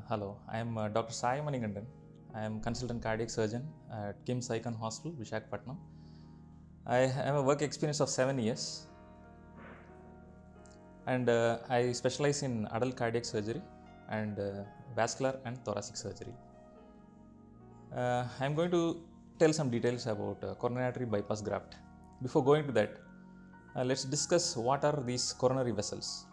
Hello, I am Dr. Sai Manigandan. I am consultant cardiac surgeon at KIMS Icon Hospital, Visakhapatnam. I have a work experience of 7 years and I specialize in adult cardiac surgery and vascular and thoracic surgery. I am going to tell some details about coronary artery bypass graft. Before going to that, let's discuss what are these coronary vessels.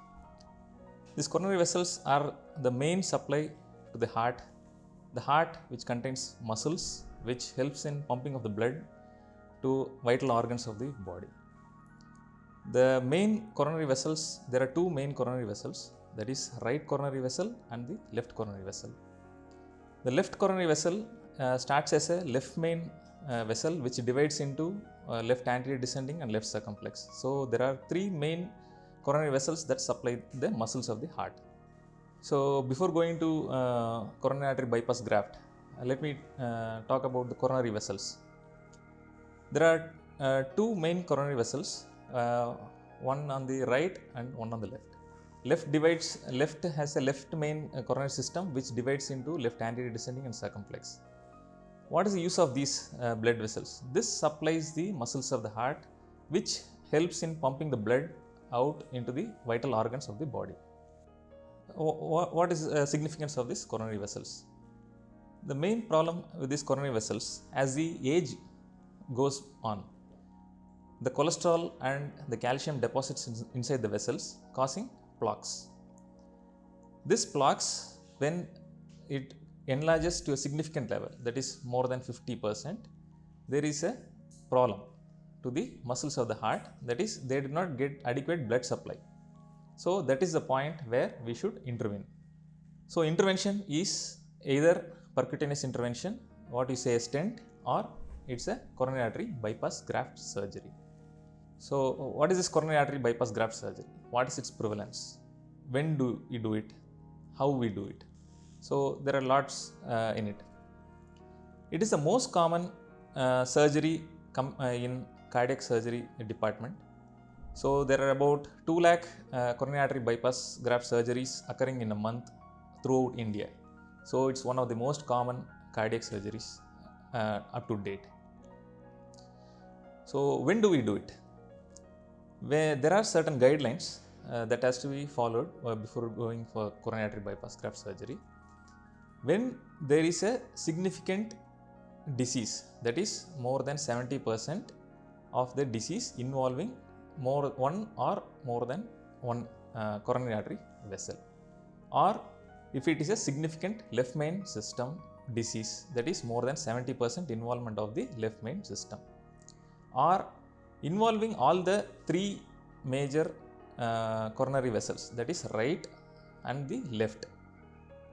These coronary vessels are the main supply to the heart, which contains muscles which helps in pumping of the blood to vital organs of the body. The main coronary vessels, there are two main coronary vessels, that is right coronary vessel and the left coronary vessel. The left coronary vessel starts as a left main vessel which divides into left anterior descending and left circumflex. So there are three main coronary vessels that supply the muscles of the heart. So before going to coronary artery bypass graft, let me talk about the coronary vessels. There are two main coronary vessels, one on the right and one on the left. Left has a left main coronary system which divides into left anterior descending and circumflex. What is the use of these blood vessels? This supplies the muscles of the heart which helps in pumping the blood out into the vital organs of the body. What is the significance of these coronary vessels? The main problem with these coronary vessels, as the age goes on, the cholesterol and the calcium deposits inside the vessels, causing plaques. This plaques, when it enlarges to a significant level, that is more than 50%, there is a problem to the muscles of the heart, that is they do not get adequate blood supply. So that is the point where we should intervene. So intervention is either percutaneous intervention, what you say a stent, or it's a coronary artery bypass graft surgery. So what is this coronary artery bypass graft surgery? What is its prevalence? When do we do it? How we do it? So there are lots in it. It is the most common surgery in cardiac surgery department. So there are about 2 lakh coronary artery bypass graft surgeries occurring in a month throughout India. So it's one of the most common cardiac surgeries up to date. So when do we do it? Where there are certain guidelines that has to be followed before going for coronary artery bypass graft surgery. When there is a significant disease, that is more than 70% of the disease involving one or more than one coronary artery vessel, or if it is a significant left main system disease, that is more than 70% involvement of the left main system, or involving all the three major coronary vessels, that is right and the left.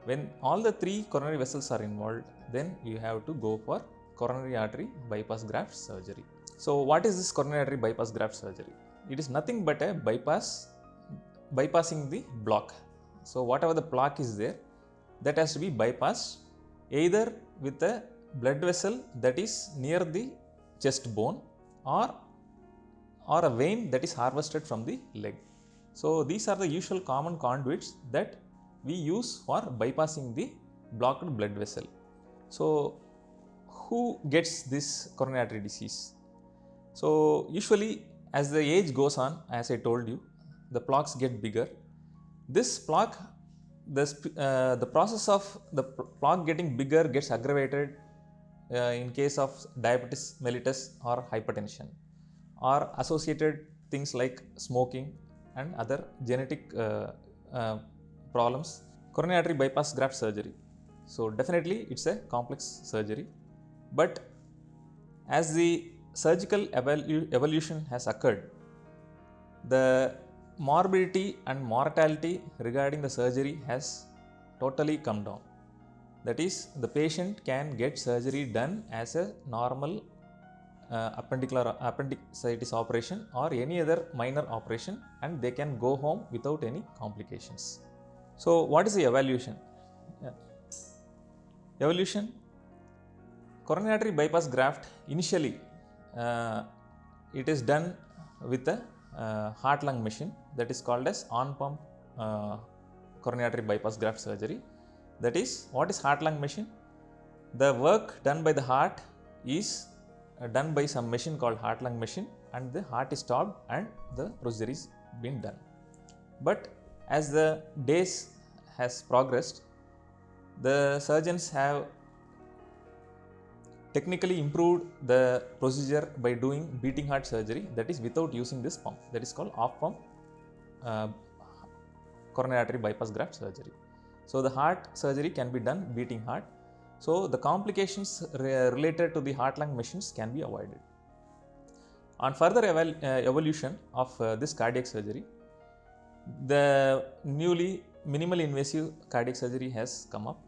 When all the three coronary vessels are involved, then you have to go for coronary artery bypass graft surgery. So what is this coronary artery bypass graft surgery? It is nothing but a bypassing the block. So whatever the plaque is there, that has to be bypassed either with a blood vessel that is near the chest bone, or a vein that is harvested from the leg. So these are the usual common conduits that we use for bypassing the blocked blood vessel. So who gets this coronary artery disease? So usually as the age goes on, as I told you, the plaques get bigger. This plaque, the process of the plaque getting bigger gets aggravated in case of diabetes mellitus or hypertension, or associated things like smoking and other genetic problems. Coronary artery bypass graft surgery. So definitely it's a complex surgery, but as the surgical evolution has occurred, the morbidity and mortality regarding the surgery has totally come down. That is, the patient can get surgery done as a normal appendicitis operation or any other minor operation, and they can go home without any complications. So what is the evaluation? Evolution, coronary artery bypass graft, initially it is done with a heart-lung machine that is called as on-pump coronary artery bypass graft surgery. That is, what is heart-lung machine? The work done by the heart is done by some machine called heart-lung machine, and the heart is stopped and the procedure is been done. But as the days has progressed, the surgeons have technically improved the procedure by doing beating heart surgery, that is without using this pump, that is called off pump coronary artery bypass graft surgery. So the heart surgery can be done beating heart. So the complications related to the heart-lung machines can be avoided. On further evolution of this cardiac surgery, the newly minimally invasive cardiac surgery has come up.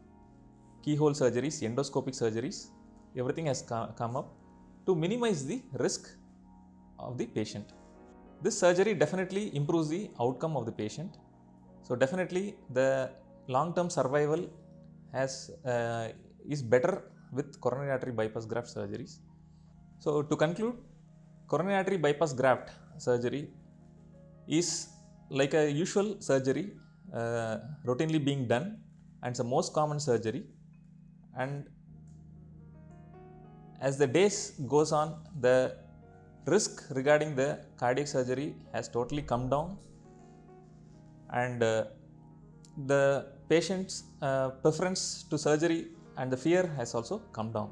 Keyhole surgeries, endoscopic surgeries, everything has come up to minimize the risk of the patient. This surgery definitely improves the outcome of the patient. So definitely the long-term survival is better with coronary artery bypass graft surgeries. So to conclude, coronary artery bypass graft surgery is like a usual surgery routinely being done, and it's the most common surgery. And as the days goes on, the risk regarding the cardiac surgery has totally come down, and the patient's preference to surgery and the fear has also come down.